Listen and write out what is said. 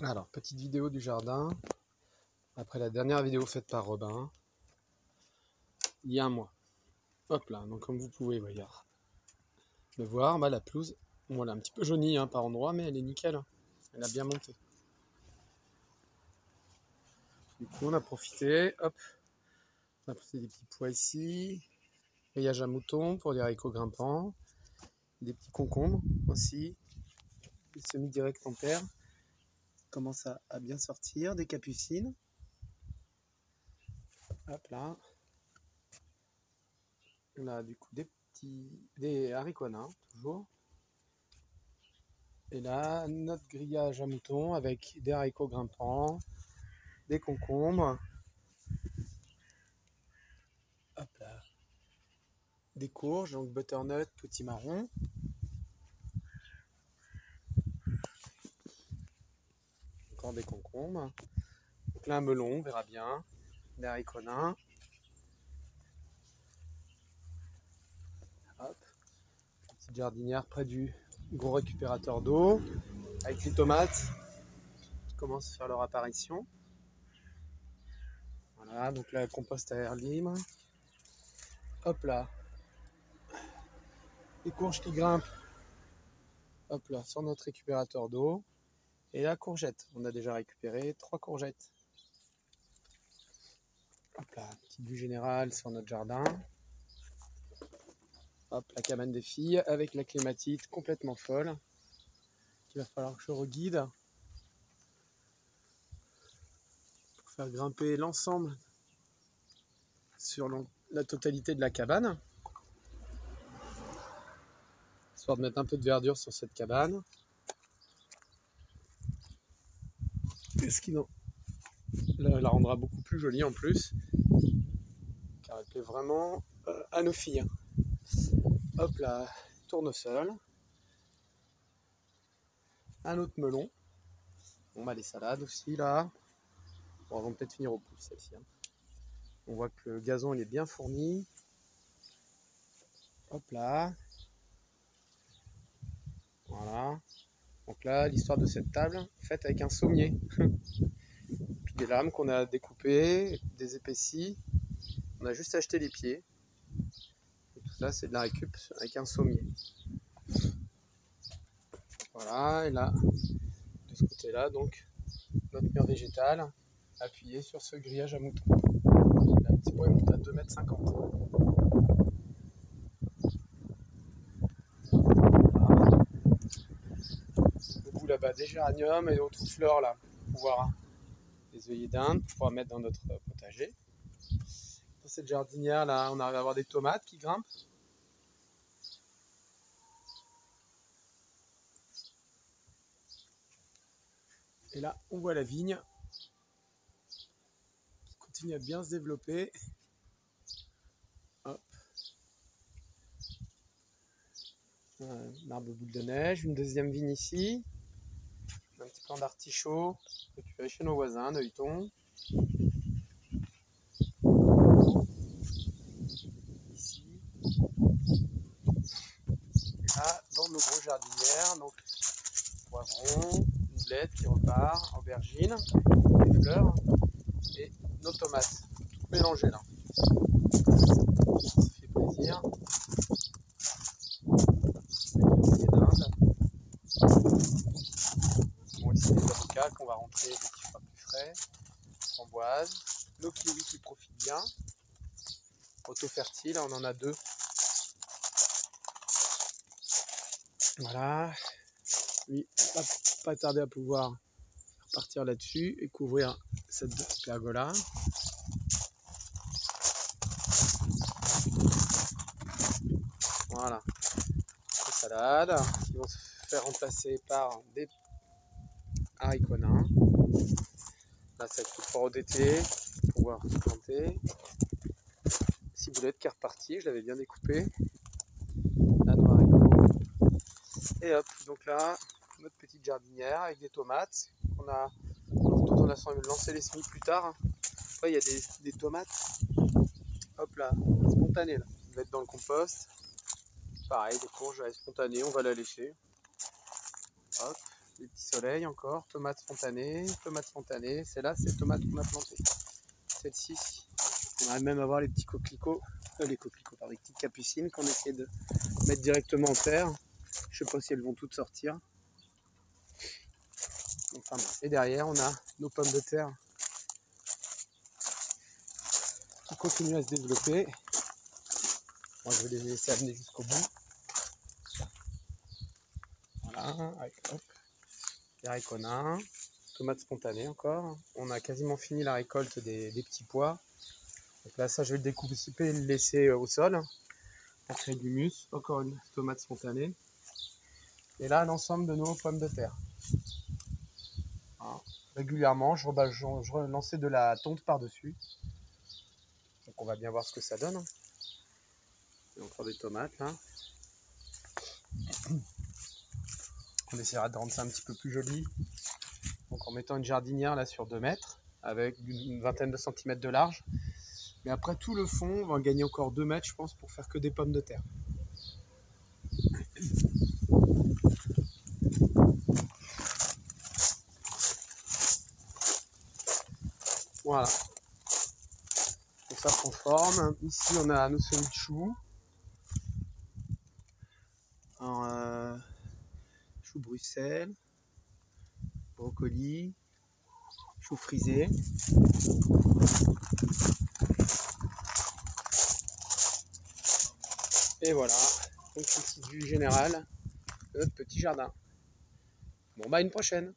Alors, petite vidéo du jardin, après la dernière vidéo faite par Robin, il y a un mois. Hop là, donc comme vous pouvez le voir, la pelouse, bon, elle est un petit peu jaunie par endroit, mais elle est nickel, hein. Elle a bien monté. Du coup, on a profité, hop, on a posé des petits pois ici, grillage à moutons pour des haricots grimpants, des petits concombres aussi, des semis directs en terre, commence à bien sortir, des capucines, hop là. On a du coup des haricots nains, toujours. Et là, notre grillage à moutons avec des haricots grimpants, des concombres, hop là, des courges, donc butternut, potimarron. Encore des concombres. Donc là, un melon, on verra bien. Des haricots nains. Hop. Petite jardinière près du gros récupérateur d'eau. Avec les tomates qui commencent à faire leur apparition. Voilà, donc là, compost à air libre. Hop là. Les courges qui grimpent. Hop là, sur notre récupérateur d'eau. Et la courgette. On a déjà récupéré 3 courgettes. Hop là, petite vue générale sur notre jardin. Hop, la cabane des filles avec la clématite complètement folle. Il va falloir que je reguide pour faire grimper l'ensemble sur la totalité de la cabane. Histoire de mettre un peu de verdure sur cette cabane. Et ce qui la rendra beaucoup plus jolie en plus. Car elle plaît vraiment à nos filles. Hop là, tournesol. Un autre melon. Bon les salades aussi là. Bon, elles vont peut-être finir au pouce celles-ci. On voit que le gazon il est bien fourni. Hop là. Voilà. Donc là, l'histoire de cette table, faite avec un sommier. Puis des lames qu'on a découpées, des épaissis. On a juste acheté les pieds. Et tout ça, c'est de la récup avec un sommier. Voilà, et là, de ce côté-là, donc, notre mur végétal, appuyé sur ce grillage à moutons. Là, le petit bois monte à 2,50 m. Debout là-bas, des géraniums et d'autres fleurs là, pour pouvoir des œillets d'Inde, pour pouvoir mettre dans notre potager. Dans cette jardinière là, on arrive à avoir des tomates qui grimpent. Et là, on voit la vigne qui continue à bien se développer. Hop. Un arbre boule de neige, une deuxième vigne ici. Un petit plan d'artichaut récupéré chez nos voisins, d'Oeilleton. Ici. Et là, dans nos grosses jardinières, donc poivrons, une blette qui repart, aubergine, des fleurs et nos tomates, toutes mélangées là. Ça fait plaisir. Bon, ici des avocats qu'on va rentrer dès qu'il sera plus frais. Framboises, nos kiwis qui profitent bien. Auto-fertile, on en a 2. Voilà. Oui, pas tarder à pouvoir partir là-dessus et couvrir cette pergola. Voilà. Les salades qui vont se faire remplacer par des haricots nains. Là, ça va être le poireau d'été pour pouvoir se planter. Ciboulette qui est repartie, je l'avais bien découpée. Là, nos haricots. Et hop, donc là, notre petite jardinière avec des tomates. On a lancé les semis plus tard. Après, il y a des tomates. Hop là, spontanées là. On va être dans le compost. Pareil, des courges spontanées, on va la lécher. Hop. les petits soleils encore, tomates spontanées, celle-là c'est tomate qu'on a plantée. Celle-ci, on arrive même à voir les petits coquelicots, les petites capucines qu'on essaie de mettre directement en terre. Je sais pas si elles vont toutes sortir. Enfin, et derrière on a nos pommes de terre qui continuent à se développer. Moi je vais les laisser amener jusqu'au bout. Voilà, hop. Les haricots nains, tomates spontanées encore. On a quasiment fini la récolte des petits pois. Donc là, ça, je vais le découper et le laisser au sol pour créer de l'humus. Encore une tomate spontanée. Et là, l'ensemble de nos pommes de terre. Voilà. Régulièrement, je relançais de la tonte par-dessus. Donc on va bien voir ce que ça donne. Il y a encore des tomates là. On essaiera de rendre ça un petit peu plus joli. Donc en mettant une jardinière là sur 2 mètres avec une vingtaine de centimètres de large. Mais après tout le fond, on va gagner encore 2 mètres je pense pour faire que des pommes de terre. Voilà. Donc ça prend forme. Ici on a nos semis de choux. Choux Bruxelles, brocoli, choux frisés. Et voilà, donc une petite vue générale de notre petit jardin. Bon bah à une prochaine.